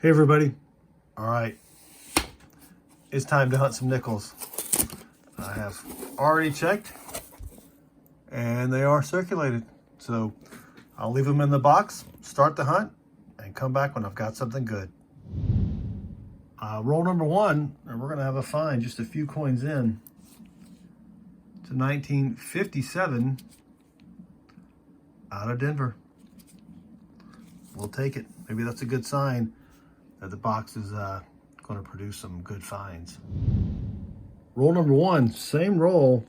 Hey everybody. All right, it's time to hunt some nickels. I have already checked and they are circulated. So I'll leave them in the box, start the hunt, and come back when I've got something good. Roll number one, and we're gonna have a find just a few coins in. It's a 1957 out of Denver. We'll take it. Maybe that's a good sign that the box is going to produce some good finds. Roll number one, same roll.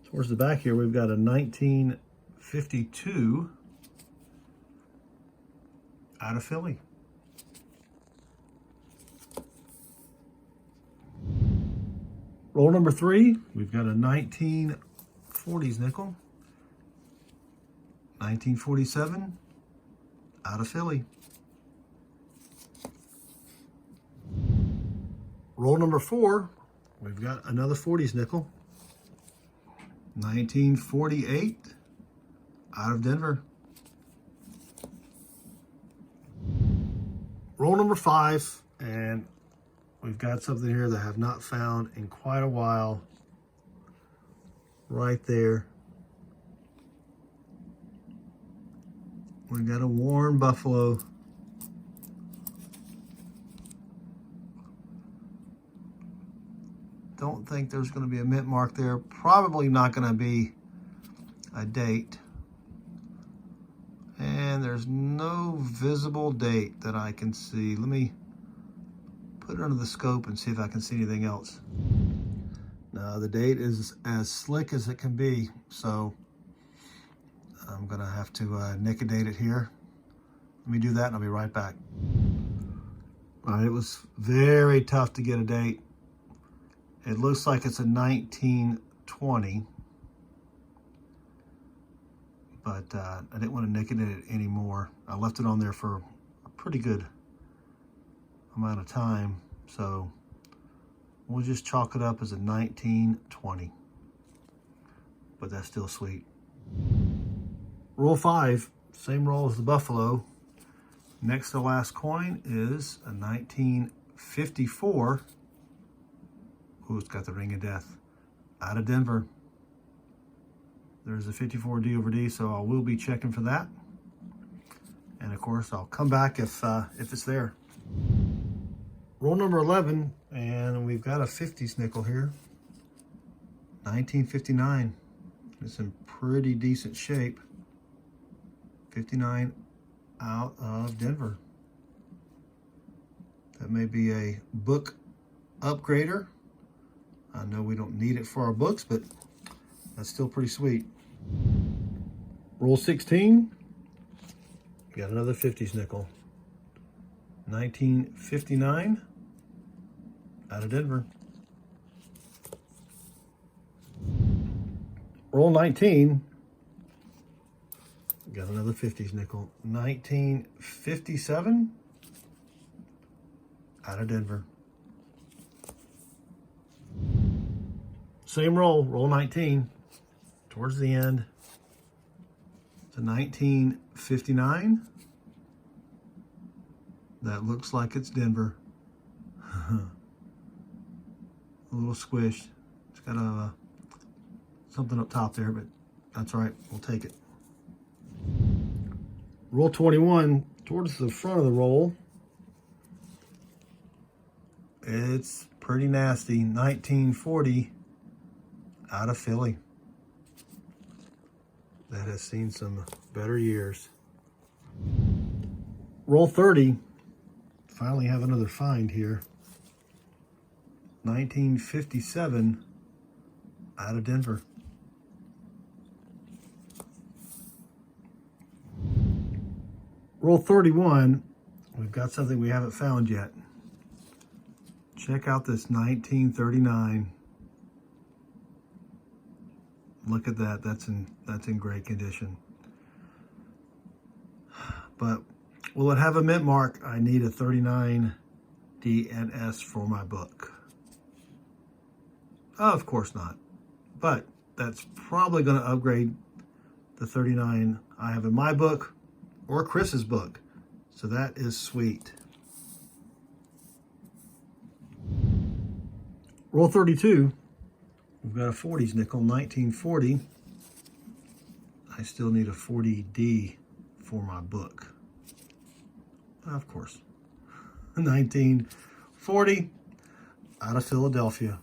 Towards the back here, we've got a 1952 out of Philly. Roll number three, we've got a 1940s nickel. 1947 out of Philly. Roll number four, we've got another 40s nickel. 1948 out of Denver. Roll number five, and we've got something here that I have not found in quite a while. Right there. We got a worn buffalo. Don't think there's going to be a mint mark there. Probably not going to be a date. And there's no visible date that I can see. Let me put it under the scope and see if I can see anything else. No, the date is as slick as it can be. So I'm going to have to Nic-a-Date it here. Let me do that and I'll be right back. All right, it was very tough to get a date. It looks like it's a 1920, but I didn't want to Nic-a-Date it anymore. I left it on there for a pretty good amount of time, so we'll just chalk it up as a 1920, but that's still sweet. Roll five, same roll as the buffalo. Next to last coin is a 1954. Ooh, it's got the ring of death out of Denver. There's a 54 D over D, so I will be checking for that. And of course, I'll come back if it's there. Roll number 11, and we've got a 50s nickel here. 1959. It's in pretty decent shape. 59 out of Denver. That may be a book upgrader. I know we don't need it for our books, but that's still pretty sweet. Roll 16. Got another 50s nickel. 1959 out of Denver. Roll 19. Got another 50s nickel. 1957 out of Denver. Same roll, roll 19, towards the end. It's a 1959. That looks like it's Denver. A little squished. It's got a something up top there, but that's all right, we'll take it. Roll 21, towards the front of the roll. It's pretty nasty, 1940. Out of Philly. That has seen some better years. Roll 30. Finally have another find here. 1957 out of Denver. Roll 31. We've got something we haven't found yet. Check out this 1939. Look at that, that's in great condition. But will it have a mint mark? I need a 39 DNS for my book. Oh, of course not. But that's probably going to upgrade the 39 I have in my book or Chris's book. So that is sweet. Roll 32. We've got a 40s nickel, 1940. I still need a 40D for my book. Of course. 1940 out of Philadelphia.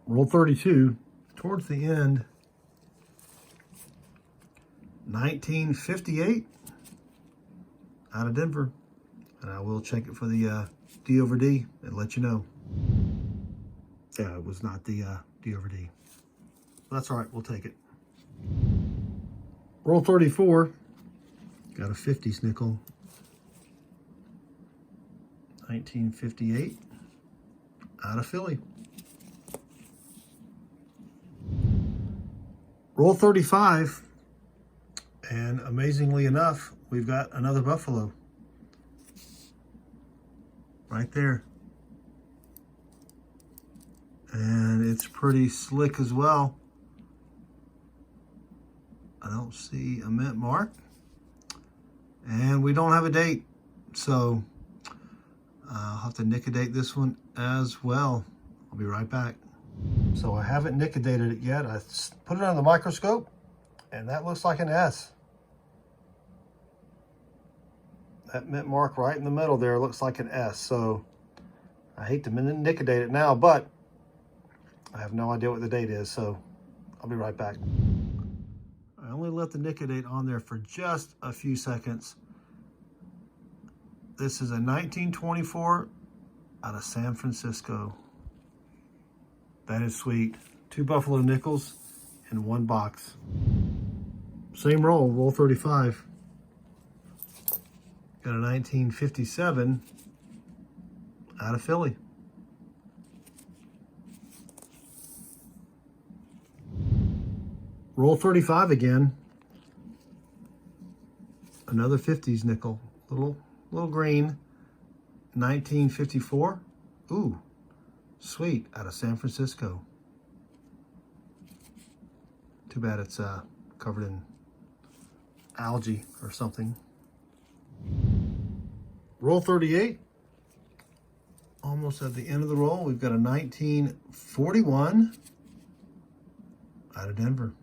Roll 32. Towards the end, 1958 out of Denver. And I will check it for the D over D and let you know. Yeah, it was not the D over D. That's all right, we'll take it. Roll 34. Got a 50s nickel. 1958 out of Philly. Roll 35. And amazingly enough, we've got another buffalo. Right there. And it's pretty slick as well. I don't see a mint mark. And we don't have a date. So I'll have to Nic-a-Date this one as well. I'll be right back. So I haven't Nic-a-Dated it yet. I put it on the microscope and that looks like an S. That mint mark right in the middle there looks like an S. So I hate to Nic-a-Date it now, but I have no idea what the date is, so I'll be right back. I only left the Nic-a-Date on there for just a few seconds. This is a 1924 out of San Francisco. That is sweet. 2 buffalo nickels in 1 box. Same roll, roll 35. Got a 1957 out of Philly. Roll 35 again. Another 50s nickel. Little green. 1954. Ooh, sweet, out of San Francisco. Too bad it's covered in algae or something. Roll 38. Almost at the end of the roll, we've got a 1941 out of Denver.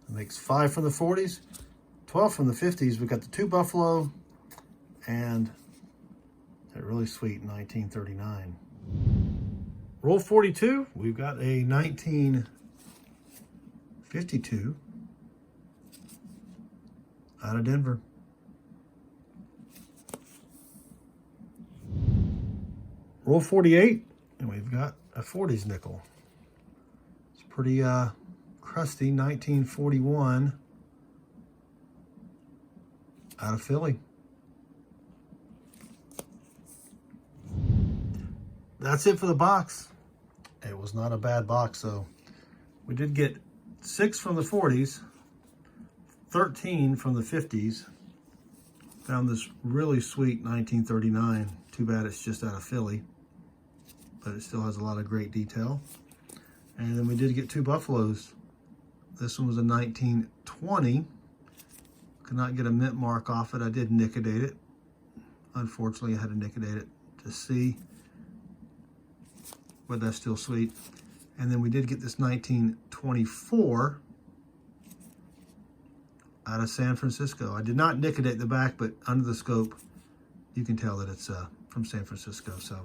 That makes 5 from the 40s, 12 from the 50s. We've got the 2 buffalo and that really sweet 1939. Roll 42. We've got a 1952 out of Denver. Roll 48, and we've got a 40s nickel. It's pretty crusty, 1941 out of Philly. That's it for the box. It was not a bad box, though. We did get 6 from the 40s, 13 from the 50s. Found this really sweet 1939. Too bad it's just out of Philly, but it still has a lot of great detail. And then we did get 2 buffaloes. This one was a 1920. Could not get a mint mark off it. I did Nic-a-Date it. Unfortunately, I had to Nic-a-Date it to see, but that's still sweet. And then we did get this 1924 out of San Francisco. I did not Nic-a-Date the back, but under the scope, you can tell that it's from San Francisco. So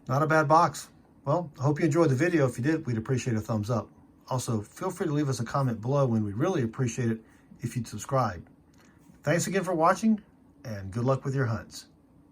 not a bad box. Well, I hope you enjoyed the video. If you did, we'd appreciate a thumbs up. Also, feel free to leave us a comment below, and we'd really appreciate it if you'd subscribe. Thanks again for watching, and good luck with your hunts.